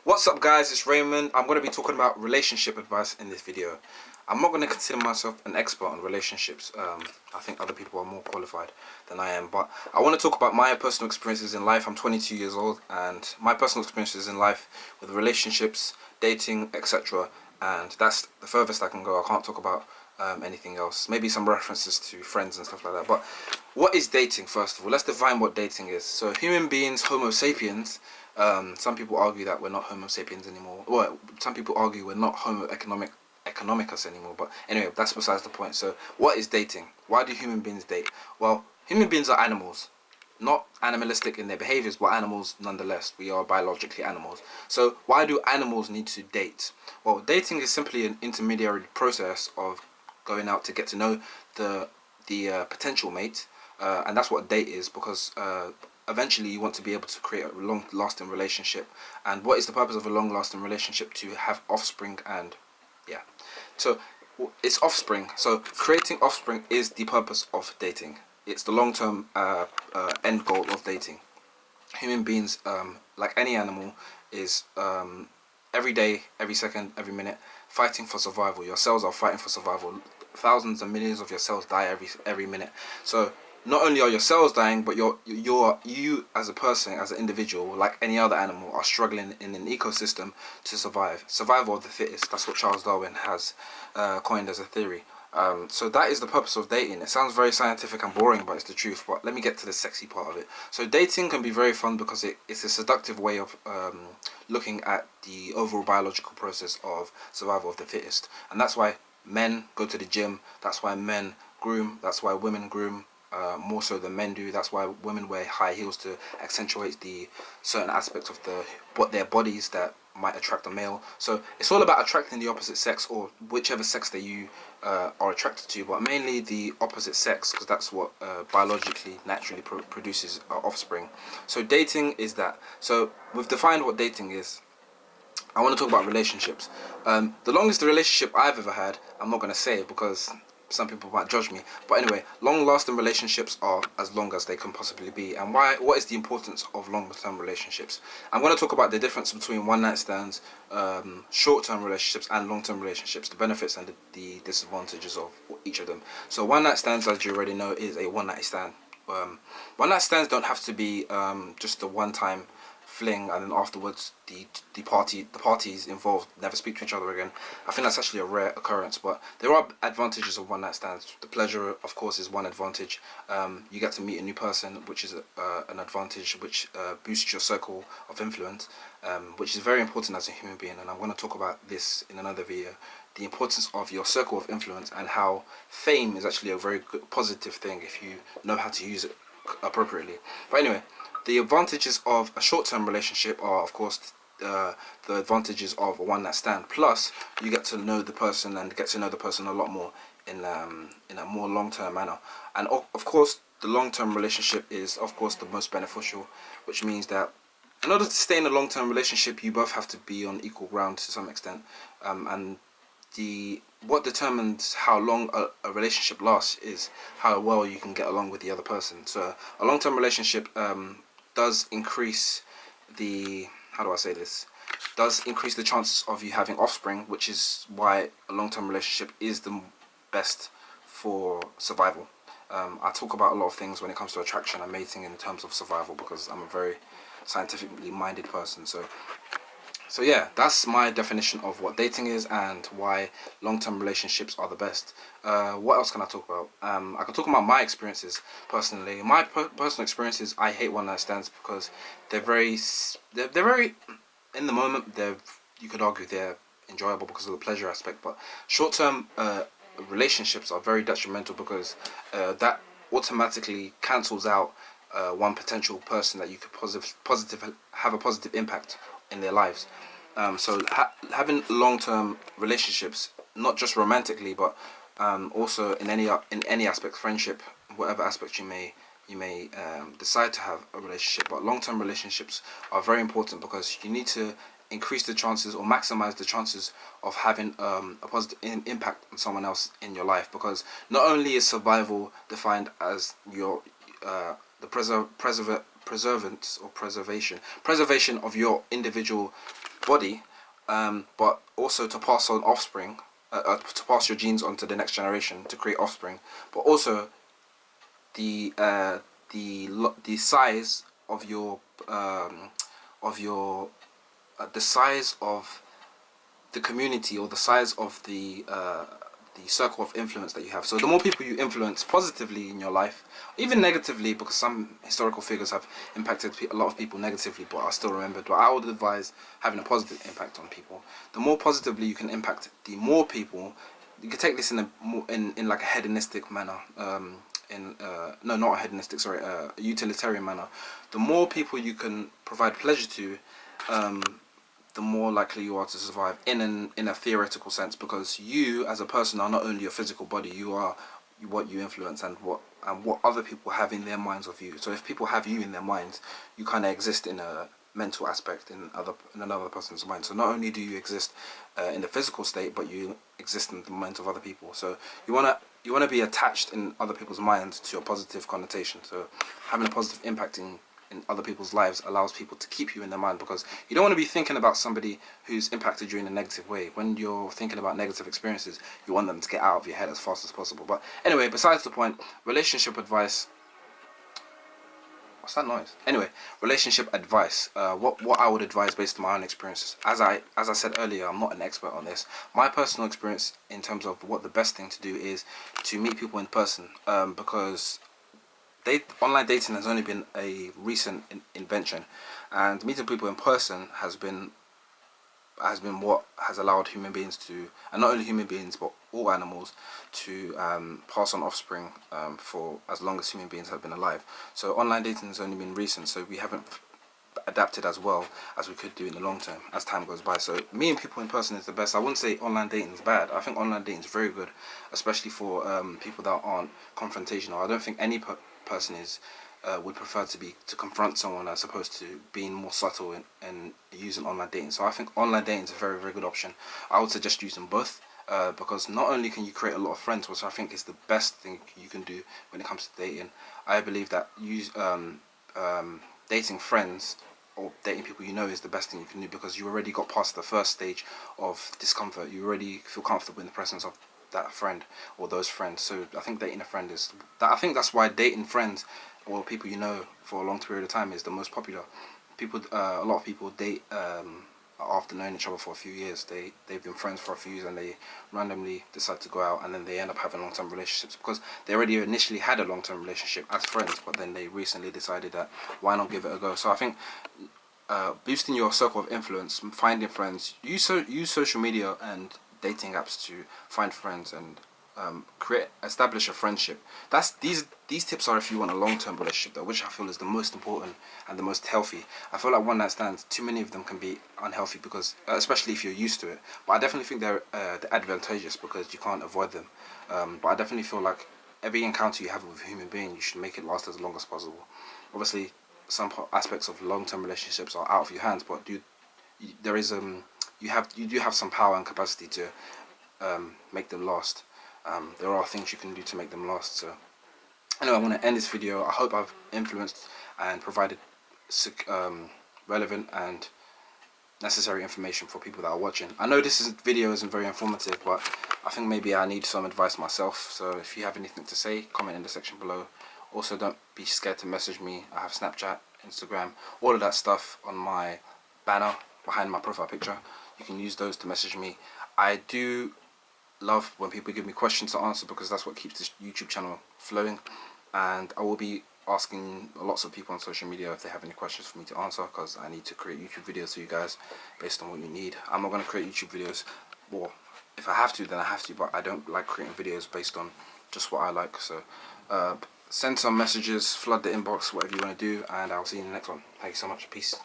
What's up guys, it's Raymond. I'm going to be talking about relationship advice in this video. I'm not going to consider myself an expert on relationships. I think other people are more qualified than I am, but I want to talk about my personal experiences in life. I'm 22 years old and my personal experiences in life with relationships, dating, etc. And that's the furthest I can go. I can't talk about anything else. Maybe some references to friends and stuff like that. But what is dating, first of all? Let's define what dating is. So human beings, Homo sapiens, some people argue that we're not Homo sapiens anymore. Well, some people argue we're not Homo economicus anymore. But anyway, that's besides the point. So, what is dating? Why do human beings date? Well, human beings are animals, not animalistic in their behaviors, but animals nonetheless. We are biologically animals. So, why do animals need to date? Well, dating is simply an intermediary process of going out to get to know the potential mate, and that's what a date is, because eventually you want to be able to create a long-lasting relationship. And what is the purpose of a long-lasting relationship? To have offspring. And yeah, so it's offspring. So creating offspring is the purpose of dating. It's the long-term end goal of dating. Human beings, like any animal, is every day, every second, every minute fighting for survival. Your cells are fighting for survival. Thousands and millions of your cells die every minute. So not only are your cells dying, but you as a person, as an individual, like any other animal, are struggling in an ecosystem to survive. Survival of the fittest. That's what Charles Darwin has coined as a theory. So that is the purpose of dating. It sounds very scientific and boring, but it's the truth. But let me get to the sexy part of it. So dating can be very fun because it's a seductive way of looking at the overall biological process of survival of the fittest. And that's why men go to the gym. That's why men groom. That's why women groom. More so than men do. That's why women wear high heels, to accentuate the certain aspects of their bodies that might attract a male. So it's all about attracting the opposite sex, or whichever sex that you are attracted to, but mainly the opposite sex, because that's what biologically naturally produces offspring. So dating is that. So we've defined what dating is. I want to talk about relationships. The longest relationship I've ever had, I'm not going to say it because some people might judge me. But anyway, long-lasting relationships are as long as they can possibly be. And why? What is the importance of long-term relationships? I'm going to talk about the difference between one-night stands, short-term relationships, and long-term relationships, the benefits and the disadvantages of each of them. So one-night stands, as you already know, is a one-night stand. One-night stands don't have to be just a one-time fling and then afterwards the parties involved never speak to each other again. I think that's actually a rare occurrence, but there are advantages of one night stands. The pleasure, of course, is one advantage. You get to meet a new person, which is an advantage, which boosts your circle of influence, which is very important as a human being. And I'm going to talk about this in another video, the importance of your circle of influence, and how fame is actually a very good, positive thing if you know how to use it appropriately. But anyway, the advantages of a short-term relationship are, of course, the advantages of a one-night stand. Plus, you get to know the person and get to know the person a lot more in a more long-term manner. And of course, the long-term relationship is, of course, the most beneficial, which means that in order to stay in a long-term relationship, you both have to be on equal ground to some extent. And what determines how long a relationship lasts is how well you can get along with the other person. So a long-term relationship does increase the, how do I say this, does increase the chances of you having offspring, which is why a long-term relationship is the best for survival. I talk about a lot of things when it comes to attraction and mating in terms of survival, because I'm a very scientifically minded person. So yeah, that's my definition of what dating is and why long-term relationships are the best. What else can I talk about? I can talk about my experiences personally. My personal experiences, I hate one-night stands because they're very, in the moment, you could argue they're enjoyable because of the pleasure aspect, but short-term relationships are very detrimental because that automatically cancels out one potential person that you could have a positive impact in their lives. So having long-term relationships, not just romantically, but also in any aspect, friendship, whatever aspect you may decide to have a relationship. But long-term relationships are very important because you need to increase the chances or maximize the chances of having a positive impact on someone else in your life. Because not only is survival defined as your the preservation of your individual body, but also to pass on offspring, to pass your genes on to the next generation, to create offspring, but also the the size of your of your the size of the community, or the size of the circle of influence that you have. So the more people you influence positively in your life, even negatively, because some historical figures have impacted a lot of people negatively but are still remembered, but I would advise having a positive impact on people. The more positively you can impact, the more people. You can take this in a more in like a hedonistic manner, no, not a hedonistic, sorry, a utilitarian manner. The more people you can provide pleasure to, the more likely you are to survive in a theoretical sense, because you as a person are not only your physical body, you are what you influence and what other people have in their minds of you. So if people have you in their minds, you kind of exist in a mental aspect in another person's mind. So not only do you exist in the physical state, but you exist in the minds of other people. So you wanna be attached in other people's minds to a positive connotation. So having a positive impact in other people's lives allows people to keep you in their mind, because you don't want to be thinking about somebody who's impacted you in a negative way. When you're thinking about negative experiences, you want them to get out of your head as fast as possible. But anyway, besides the point, relationship advice. What's that noise? Anyway, relationship advice. What I would advise based on my own experiences. As I said earlier, I'm not an expert on this. My personal experience in terms of what the best thing to do is to meet people in person, because online dating has only been a recent invention, and meeting people in person has been what has allowed human beings to, and not only human beings but all animals, to pass on offspring for as long as human beings have been alive. So online dating has only been recent, so we haven't adapted as well as we could do in the long term as time goes by. So meeting people in person is the best. I wouldn't say online dating is bad. I think online dating is very good, especially for people that aren't confrontational. I don't think any person is would prefer to confront someone as opposed to being more subtle and using online dating. So I think online dating is a very, very good option. I would suggest using both, because not only can you create a lot of friends, which I think is the best thing you can do when it comes to dating. I believe that dating friends or dating people you know is the best thing you can do, because you already got past the first stage of discomfort. You already feel comfortable in the presence of that friend or those friends. So I think dating a friend is that. I think that's why dating friends or people you know for a long period of time is the most popular. People, a lot of people date after knowing each other for a few years. They've been friends for a few years and they randomly decide to go out, and then they end up having long-term relationships because they already initially had a long-term relationship as friends, but then they recently decided that why not give it a go. So I think boosting your circle of influence, finding friends, use social media and dating apps to find friends and establish a friendship. That's these tips are if you want a long-term relationship, though, which I feel is the most important and the most healthy. I feel like one night stands, too many of them can be unhealthy, because especially if you're used to it. But I definitely think they're advantageous because you can't avoid them. But I definitely feel like every encounter you have with a human being, you should make it last as long as possible. Obviously, some aspects of long-term relationships are out of your hands, but there is you do have some power and capacity to make them last. There are things you can do to make them last. So anyway, I want to end this video. I hope I've influenced and provided relevant and necessary information for people that are watching. I know this video isn't very informative, but I think maybe I need some advice myself. So if you have anything to say, comment in the section below. Also, don't be scared to message me. I have Snapchat, Instagram, all of that stuff on my banner behind my profile picture. You can use those to message me. I do love when people give me questions to answer, because that's what keeps this YouTube channel flowing, and I will be asking lots of people on social media if they have any questions for me to answer, because I need to create YouTube videos for you guys based on what you need. I'm not going to create YouTube videos, well, if I have to then I have to, but I don't like creating videos based on just what I like. So send some messages, flood the inbox, whatever you want to do, and I'll see you in the next one. Thank you so much. Peace.